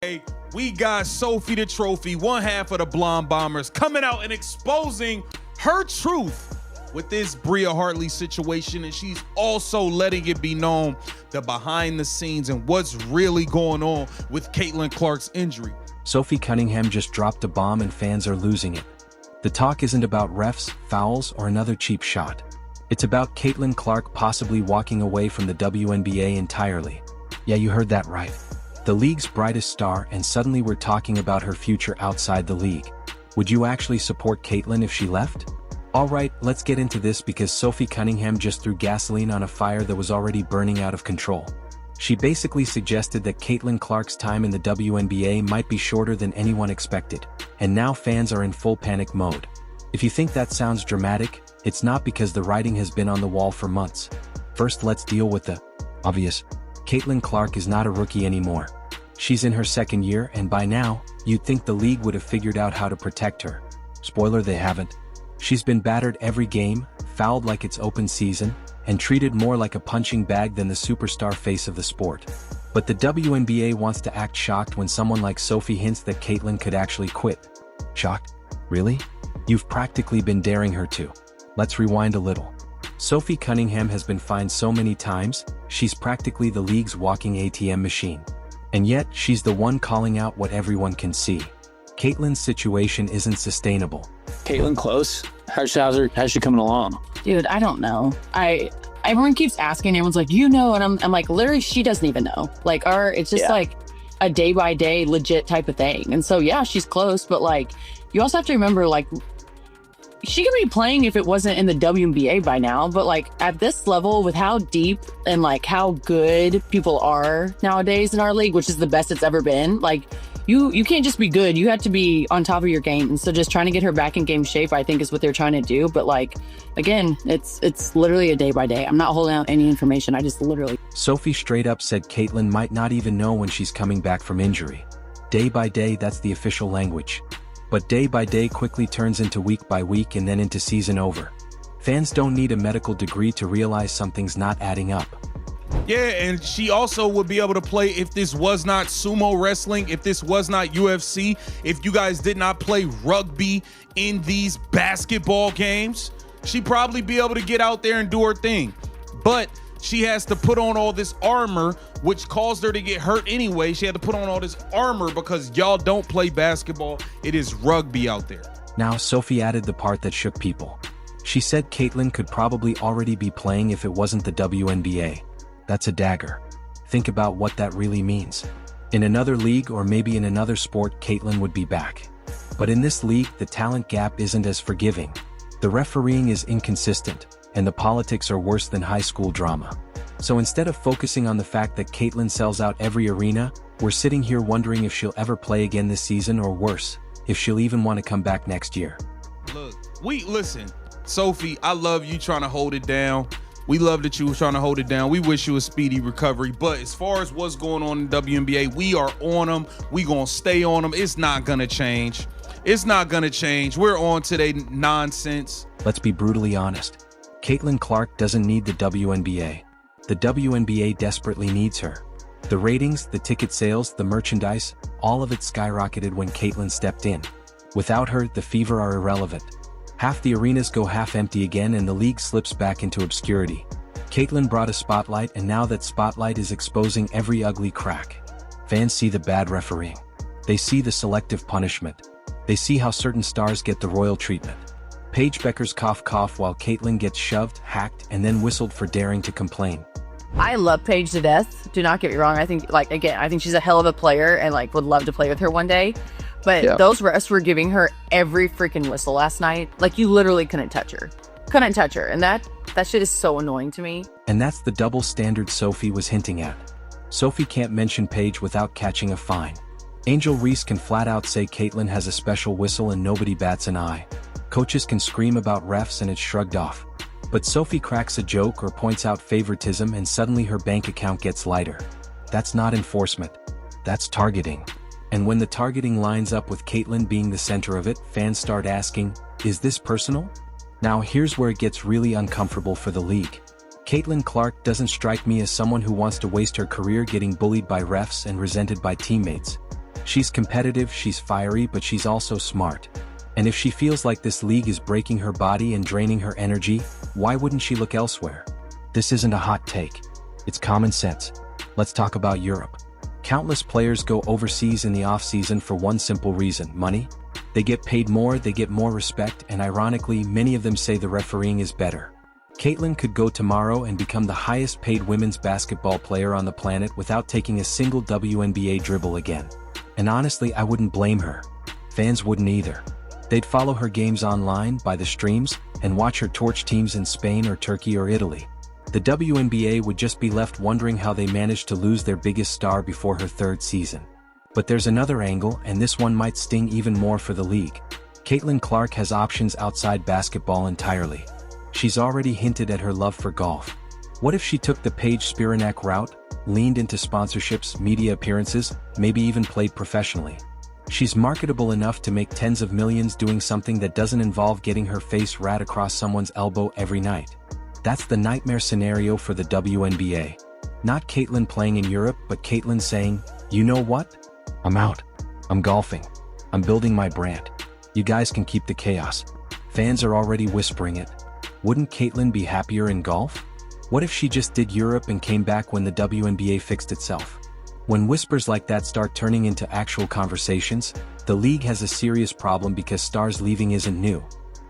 Hey, we got Sophie the Trophy, one half of the Blonde Bombers, coming out and exposing her truth with this Bria Hartley situation, and she's also letting it be known the behind the scenes and what's really going on with Caitlin Clark's injury. Sophie Cunningham just dropped a bomb and fans are losing it. The talk isn't about refs, fouls, or another cheap shot. It's about Caitlin Clark possibly walking away from the WNBA entirely. Yeah, you heard that right. The league's brightest star, and suddenly we're talking about her future outside the league. Would you actually support Caitlin if she left? Alright, let's get into this because Sophie Cunningham just threw gasoline on a fire that was already burning out of control. She basically suggested that Caitlin Clark's time in the WNBA might be shorter than anyone expected, and now fans are in full panic mode. If you think that sounds dramatic, it's not, because the writing has been on the wall for months. First, let's deal with the obvious. Caitlin Clark is not a rookie anymore. She's in her second year, and by now, you'd think the league would have figured out how to protect her. Spoiler, they haven't. She's been battered every game, fouled like it's open season, and treated more like a punching bag than the superstar face of the sport. But the WNBA wants to act shocked when someone like Sophie hints that Caitlin could actually quit. Shocked? Really? You've practically been daring her to. Let's rewind a little. Sophie Cunningham has been fined so many times, she's practically the league's walking ATM machine. And yet, she's the one calling out what everyone can see. Caitlin's situation isn't sustainable. Caitlin close? How's she coming along? Dude, I don't know. Everyone keeps asking, everyone's like, you know, and I'm like, literally, she doesn't even know. Like, it's just like a day by day legit type of thing. And so, yeah, she's close, but like, you also have to remember, like, she could be playing if it wasn't in the WNBA by now, but like at this level, with how deep and like how good people are nowadays in our league, which is the best it's ever been, like you can't just be good, you have to be on top of your game. And so just trying to get her back in game shape, I think, is what they're trying to do. But like, again, it's literally a day by day. I'm not holding out any information. I just literally. Sophie straight up said Caitlin might not even know when she's coming back from injury. Day by day, that's the official language. But day by day quickly turns into week by week and then into season over. Fans don't need a medical degree to realize something's not adding up. Yeah, and she also would be able to play if this was not sumo wrestling, if this was not UFC, if you guys did not play rugby in these basketball games, she'd probably be able to get out there and do her thing. But she has to put on all this armor, which caused her to get hurt anyway. She had to put on all this armor because y'all don't play basketball. It is rugby out there. Now, Sophie added the part that shook people. She said Caitlin could probably already be playing if it wasn't the WNBA. That's a dagger. Think about what that really means. In another league or maybe in another sport, Caitlin would be back. But in this league, the talent gap isn't as forgiving. The refereeing is inconsistent, and the politics are worse than high school drama. So instead of focusing on the fact that Caitlin sells out every arena, we're sitting here wondering if she'll ever play again this season, or worse, if she'll even want to come back next year. Look, listen, Sophie, I love you trying to hold it down. We love that you were trying to hold it down. We wish you a speedy recovery. But as far as what's going on in the WNBA, we are on them. We gonna stay on them. It's not gonna change. It's not gonna change. We're on today nonsense. Let's be brutally honest. Caitlin Clark doesn't need the WNBA. The WNBA desperately needs her. The ratings, the ticket sales, the merchandise, all of it skyrocketed when Caitlin stepped in. Without her, the Fever are irrelevant. Half the arenas go half empty again and the league slips back into obscurity. Caitlin brought a spotlight, and now that spotlight is exposing every ugly crack. Fans see the bad refereeing. They see the selective punishment. They see how certain stars get the royal treatment. Paige Becker's cough while Caitlin gets shoved, hacked, and then whistled for daring to complain. I love Paige to death. Do not get me wrong. I think, like, again, I think she's a hell of a player and like would love to play with her one day. But those refs were giving her every freaking whistle last night. Like, you literally couldn't touch her. And that shit is so annoying to me. And that's the double standard Sophie was hinting at. Sophie can't mention Paige without catching a fine. Angel Reese can flat out say Caitlin has a special whistle and nobody bats an eye. Coaches can scream about refs and it's shrugged off. But Sophie cracks a joke or points out favoritism and suddenly her bank account gets lighter. That's not enforcement. That's targeting. And when the targeting lines up with Caitlin being the center of it, fans start asking, is this personal? Now here's where it gets really uncomfortable for the league. Caitlin Clark doesn't strike me as someone who wants to waste her career getting bullied by refs and resented by teammates. She's competitive, she's fiery, but she's also smart. And if she feels like this league is breaking her body and draining her energy, why wouldn't she look elsewhere? This isn't a hot take. It's common sense. Let's talk about Europe. Countless players go overseas in the off-season for one simple reason: money. They get paid more, they get more respect, and ironically, many of them say the refereeing is better. Caitlin could go tomorrow and become the highest-paid women's basketball player on the planet without taking a single WNBA dribble again. And honestly, I wouldn't blame her. Fans wouldn't either. They'd follow her games online, buy the streams, and watch her torch teams in Spain or Turkey or Italy. The WNBA would just be left wondering how they managed to lose their biggest star before her third season. But there's another angle, and this one might sting even more for the league. Caitlin Clark has options outside basketball entirely. She's already hinted at her love for golf. What if she took the Paige Spiranak route, leaned into sponsorships, media appearances, maybe even played professionally? She's marketable enough to make tens of millions doing something that doesn't involve getting her face right across someone's elbow every night. That's the nightmare scenario for the WNBA. Not Caitlin playing in Europe, but Caitlin saying, "You know what? I'm out. I'm golfing. I'm building my brand. You guys can keep the chaos." Fans are already whispering it. Wouldn't Caitlin be happier in golf? What if she just did Europe and came back when the WNBA fixed itself? When whispers like that start turning into actual conversations, the league has a serious problem because stars leaving isn't new.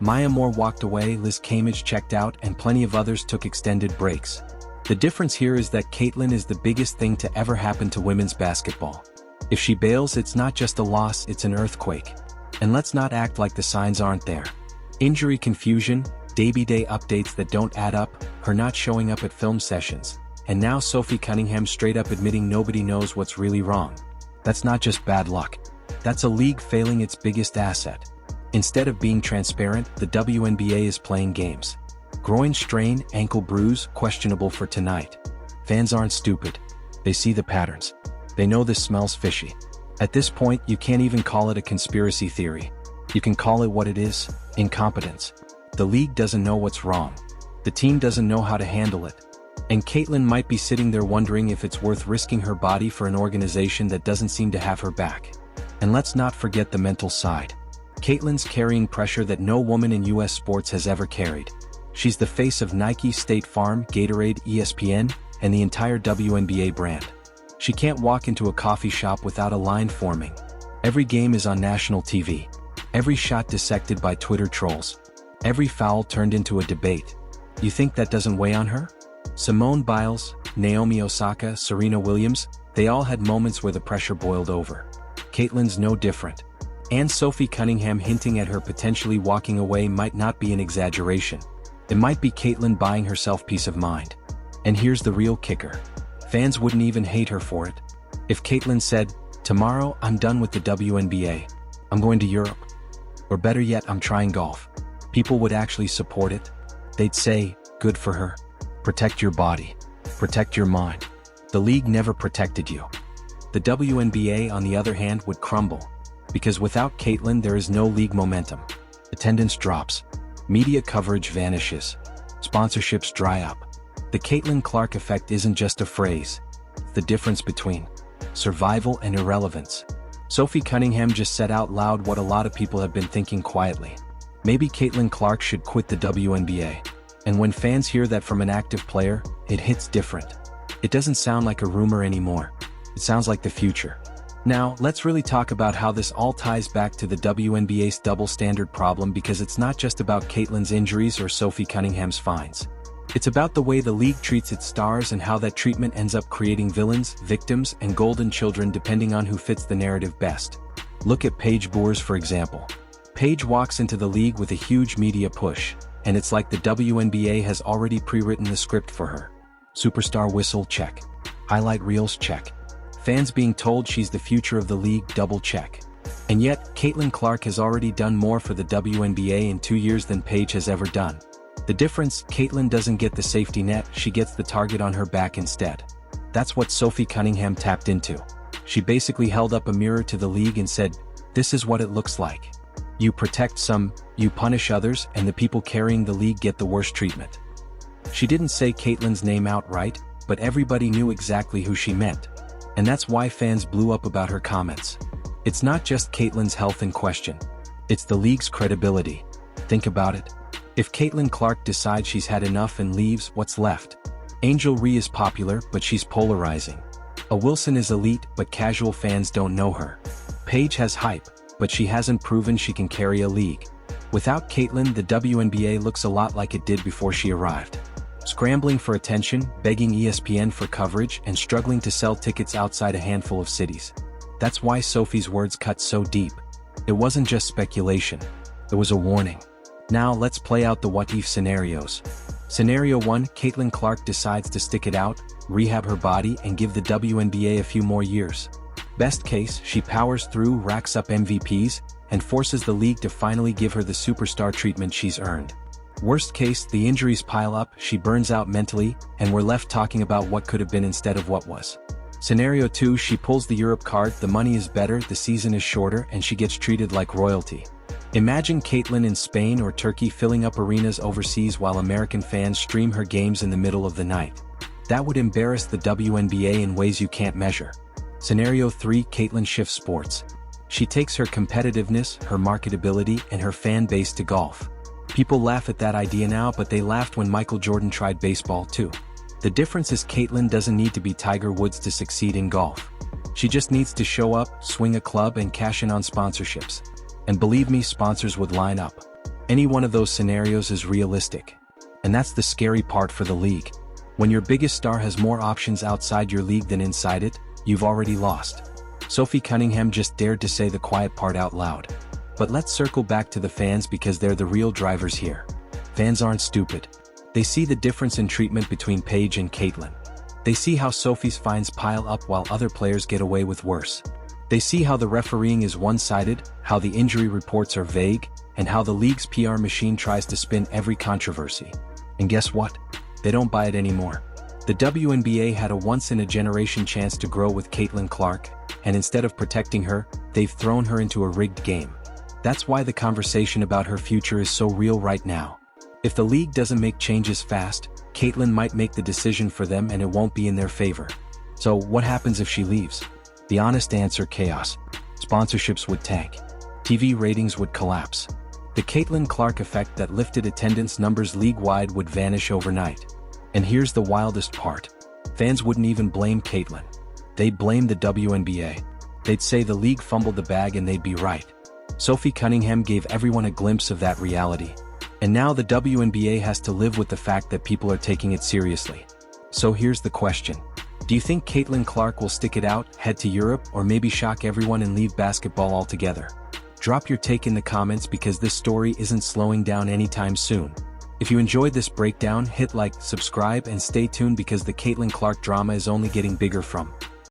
Maya Moore walked away, Liz Cambage checked out, and plenty of others took extended breaks. The difference here is that Caitlin is the biggest thing to ever happen to women's basketball. If she bails, it's not just a loss, it's an earthquake. And let's not act like the signs aren't there. Injury confusion, day-by-day updates that don't add up, her not showing up at film sessions, and now Sophie Cunningham straight up admitting nobody knows what's really wrong. That's not just bad luck. That's a league failing its biggest asset. Instead of being transparent, the WNBA is playing games. Groin strain, ankle bruise, questionable for tonight. Fans aren't stupid. They see the patterns. They know this smells fishy. At this point, you can't even call it a conspiracy theory. You can call it what it is: incompetence. The league doesn't know what's wrong. The team doesn't know how to handle it. And Caitlin might be sitting there wondering if it's worth risking her body for an organization that doesn't seem to have her back. And let's not forget the mental side. Caitlin's carrying pressure that no woman in US sports has ever carried. She's the face of Nike, State Farm, Gatorade, ESPN, and the entire WNBA brand. She can't walk into a coffee shop without a line forming. Every game is on national TV. Every shot dissected by Twitter trolls. Every foul turned into a debate. You think that doesn't weigh on her? Simone Biles, Naomi Osaka, Serena Williams, they all had moments where the pressure boiled over. Caitlin's no different. And Sophie Cunningham hinting at her potentially walking away might not be an exaggeration. It might be Caitlin buying herself peace of mind. And here's the real kicker. Fans wouldn't even hate her for it. If Caitlin said, "Tomorrow, I'm done with the WNBA. I'm going to Europe. Or better yet, I'm trying golf." People would actually support it. They'd say, "Good for her. Protect your body. Protect your mind. The league never protected you." The WNBA, on the other hand, would crumble. Because without Caitlin, there is no league momentum. Attendance drops. Media coverage vanishes. Sponsorships dry up. The Caitlin Clark effect isn't just a phrase. It's the difference between survival and irrelevance. Sophie Cunningham just said out loud what a lot of people have been thinking quietly. Maybe Caitlin Clark should quit the WNBA. And when fans hear that from an active player, it hits different. It doesn't sound like a rumor anymore. It sounds like the future. Now, let's really talk about how this all ties back to the WNBA's double standard problem, because it's not just about Caitlin's injuries or Sophie Cunningham's fines. It's about the way the league treats its stars and how that treatment ends up creating villains, victims, and golden children depending on who fits the narrative best. Look at Paige Boers, for example. Paige walks into the league with a huge media push, and it's like the WNBA has already pre-written the script for her. Superstar whistle, check. Highlight reels, check. Fans being told she's the future of the league, double check. And yet, Caitlin Clark has already done more for the WNBA in 2 years than Paige has ever done. The difference, Caitlin doesn't get the safety net, she gets the target on her back instead. That's what Sophie Cunningham tapped into. She basically held up a mirror to the league and said, "This is what it looks like. You protect some, you punish others, and the people carrying the league get the worst treatment." She didn't say Caitlin's name outright, but everybody knew exactly who she meant. And that's why fans blew up about her comments. It's not just Caitlin's health in question. It's the league's credibility. Think about it. If Caitlin Clark decides she's had enough and leaves, what's left? Angel Ree is popular, but she's polarizing. A Wilson is elite, but casual fans don't know her. Paige has hype, but she hasn't proven she can carry a league. Without Caitlin, the WNBA looks a lot like it did before she arrived. Scrambling for attention, begging ESPN for coverage, and struggling to sell tickets outside a handful of cities. That's why Sophie's words cut so deep. It wasn't just speculation. It was a warning. Now let's play out the what-if scenarios. Scenario 1, Caitlin Clark decides to stick it out, rehab her body, and give the WNBA a few more years. Best case, she powers through, racks up MVPs, and forces the league to finally give her the superstar treatment she's earned. Worst case, the injuries pile up, she burns out mentally, and we're left talking about what could have been instead of what was. Scenario 2, she pulls the Europe card, the money is better, the season is shorter, and she gets treated like royalty. Imagine Caitlin in Spain or Turkey filling up arenas overseas while American fans stream her games in the middle of the night. That would embarrass the WNBA in ways you can't measure. Scenario 3, Caitlin shifts sports. She takes her competitiveness, her marketability, and her fan base to golf. People laugh at that idea now, but they laughed when Michael Jordan tried baseball too. The difference is Caitlin doesn't need to be Tiger Woods to succeed in golf. She just needs to show up, swing a club, and cash in on sponsorships. And believe me, sponsors would line up. Any one of those scenarios is realistic. And that's the scary part for the league. When your biggest star has more options outside your league than inside it, you've already lost. Sophie Cunningham just dared to say the quiet part out loud. But let's circle back to the fans because they're the real drivers here. Fans aren't stupid. They see the difference in treatment between Paige and Caitlin. They see how Sophie's fines pile up while other players get away with worse. They see how the refereeing is one-sided, how the injury reports are vague, and how the league's PR machine tries to spin every controversy. And guess what? They don't buy it anymore. The WNBA had a once-in-a-generation chance to grow with Caitlin Clark, and instead of protecting her, they've thrown her into a rigged game. That's why the conversation about her future is so real right now. If the league doesn't make changes fast, Caitlin might make the decision for them and it won't be in their favor. So what happens if she leaves? The honest answer, chaos. Sponsorships would tank. TV ratings would collapse. The Caitlin Clark effect that lifted attendance numbers league-wide would vanish overnight. And here's the wildest part. Fans wouldn't even blame Caitlin. They'd blame the WNBA. They'd say the league fumbled the bag and they'd be right. Sophie Cunningham gave everyone a glimpse of that reality. And now the WNBA has to live with the fact that people are taking it seriously. So here's the question. Do you think Caitlin Clark will stick it out, head to Europe, or maybe shock everyone and leave basketball altogether? Drop your take in the comments because this story isn't slowing down anytime soon. If you enjoyed this breakdown, hit like, subscribe, and stay tuned because the Caitlin Clark drama is only getting bigger from